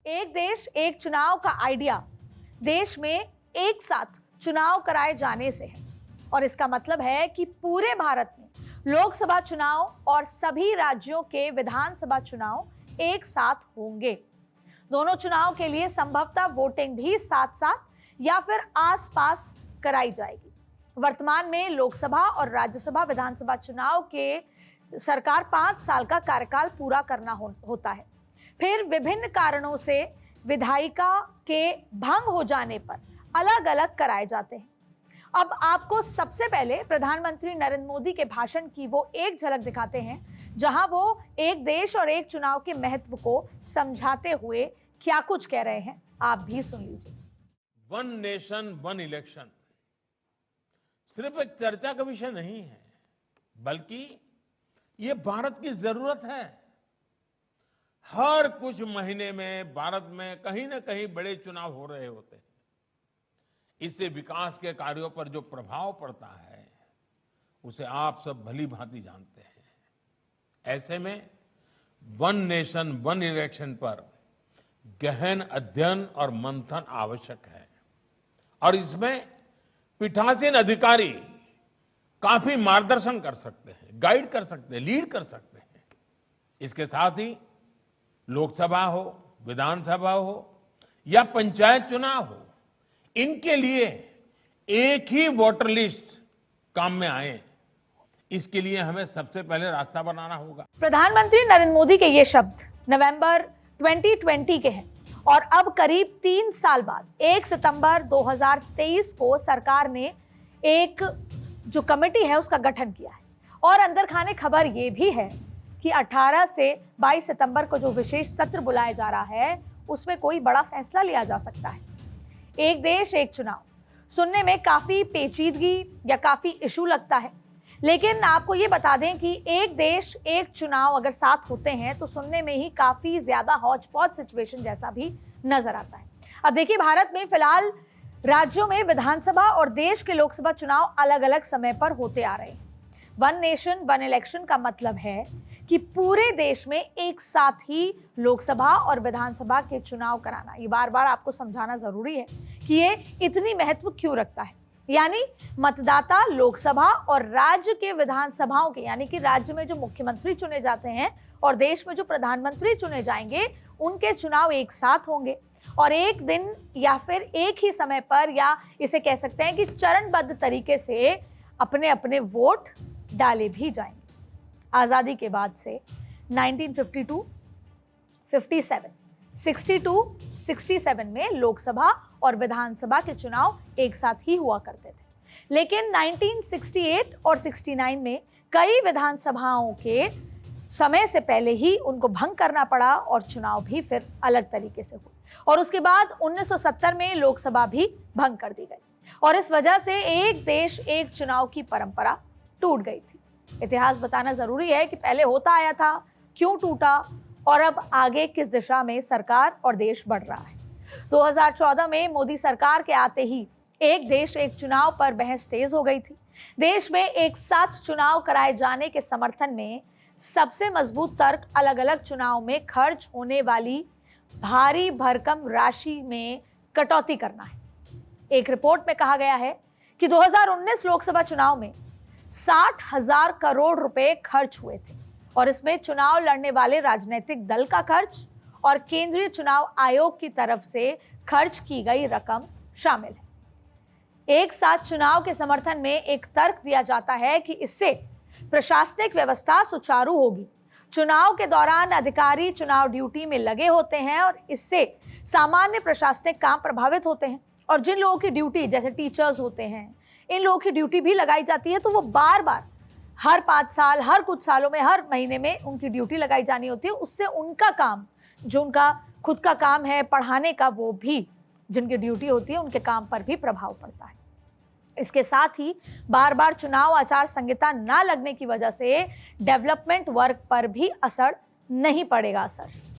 एक देश एक चुनाव का आइडिया देश में एक साथ चुनाव कराए जाने से है और इसका मतलब है कि पूरे भारत में लोकसभा चुनाव और सभी राज्यों के विधानसभा चुनाव एक साथ होंगे। दोनों चुनाव के लिए संभवतः वोटिंग भी साथ साथ या फिर आसपास कराई जाएगी। वर्तमान में लोकसभा और राज्यसभा विधानसभा चुनाव के सरकार 5 साल का कार्यकाल पूरा करना होता है। फिर विभिन्न कारणों से विधायिका के भंग हो जाने पर अलग अलग कराए जाते हैं। अब आपको सबसे पहले प्रधानमंत्री नरेंद्र मोदी के भाषण की वो एक झलक दिखाते हैं, जहां वो एक देश और एक चुनाव के महत्व को समझाते हुए क्या कुछ कह रहे हैं, आप भी सुन लीजिए। वन नेशन वन इलेक्शन सिर्फ एक चर्चा का विषय नहीं है, बल्कि ये भारत की जरूरत है। हर कुछ महीने में भारत में कहीं ना कहीं बड़े चुनाव हो रहे होते हैं। इससे विकास के कार्यों पर जो प्रभाव पड़ता है उसे आप सब भली भांति जानते हैं। ऐसे में वन नेशन वन इलेक्शन पर गहन अध्ययन और मंथन आवश्यक है और इसमें पीठासीन अधिकारी काफी मार्गदर्शन कर सकते हैं, गाइड कर सकते हैं, लीड कर सकते हैं। इसके साथ ही लोकसभा हो, विधानसभा हो या पंचायत चुनाव हो, इनके लिए एक ही वोटर लिस्ट काम में आए, इसके लिए हमें सबसे पहले रास्ता बनाना होगा। प्रधानमंत्री नरेंद्र मोदी के ये शब्द नवंबर 2020 के हैं और अब करीब 3 साल बाद 1 सितंबर 2023 को सरकार ने एक जो कमेटी है उसका गठन किया है और अंदर खाने खबर ये भी है कि 18 से 22 सितंबर को जो विशेष सत्र बुलाया जा रहा है उसमें कोई बड़ा फैसला लिया जा सकता है। एक देश एक चुनाव सुनने में काफी पेचीदगी या काफी इशू लगता है, लेकिन आपको ये बता दें कि एक देश एक चुनाव अगर साथ होते हैं तो सुनने में ही काफी ज्यादा हौच पौच सिचुएशन जैसा भी नजर आता है। अब देखिए, भारत में फिलहाल राज्यों में विधानसभा और देश के लोकसभा चुनाव अलग अलग समय पर होते आ रहे हैं। वन नेशन वन इलेक्शन का मतलब है कि पूरे देश में एक साथ ही लोकसभा और विधानसभा के चुनाव कराना। ये बार बार आपको समझाना जरूरी है कि ये इतनी महत्व क्यों रखता है। यानी मतदाता लोकसभा और राज्य के विधानसभाओं के, यानी कि राज्य में जो मुख्यमंत्री चुने जाते हैं और देश में जो प्रधानमंत्री चुने जाएंगे, उनके चुनाव एक साथ होंगे और एक दिन या फिर एक ही समय पर, या इसे कह सकते हैं कि चरणबद्ध तरीके से अपने अपने वोट डाले भी जाएंगे। आजादी के बाद से 1952, 57, 62, 67 में लोकसभा और विधानसभा के चुनाव एक साथ ही हुआ करते थे, लेकिन 1968 और 69 में कई विधानसभाओं के समय से पहले ही उनको भंग करना पड़ा और चुनाव भी फिर अलग तरीके से हुए और उसके बाद 1970 में लोकसभा भी भंग कर दी गई और इस वजह से एक देश एक चुनाव की परंपरा टूट गई थी। इतिहास बताना जरूरी है कि पहले होता आया था, क्यों टूटा और अब आगे किस दिशा में सरकार और देश बढ़ रहा है। 2014 में मोदी सरकार के आते ही एक देश एक चुनाव पर बहस तेज हो गई थी। देश में एक साथ चुनाव कराए जाने के समर्थन में सबसे मजबूत तर्क अलग अलग चुनाव में खर्च होने वाली भारी भरकम राशि में कटौती करना है। एक रिपोर्ट में कहा गया है कि 2019 लोकसभा चुनाव में 60,000 करोड़ रुपए खर्च हुए थे और इसमें चुनाव लड़ने वाले राजनीतिक दल का खर्च और केंद्रीय चुनाव आयोग की तरफ से खर्च की गई रकम शामिल है। एक साथ चुनाव के समर्थन में एक तर्क दिया जाता है कि इससे प्रशासनिक व्यवस्था सुचारू होगी। चुनाव के दौरान अधिकारी चुनाव ड्यूटी में लगे होते हैं और इससे सामान्य प्रशासनिक काम प्रभावित होते हैं और जिन लोगों की ड्यूटी, जैसे टीचर्स होते हैं, इन लोगों की ड्यूटी भी लगाई जाती है, तो वो बार बार हर 5 साल, हर कुछ सालों में, हर महीने में उनकी ड्यूटी लगाई जानी होती है। उससे उनका काम, जो उनका खुद का काम है पढ़ाने का, वो भी जिनकी ड्यूटी होती है उनके काम पर भी प्रभाव पड़ता है। इसके साथ ही बार बार चुनाव आचार संहिता ना लगने की वजह से डेवलपमेंट वर्क पर भी असर नहीं पड़ेगा।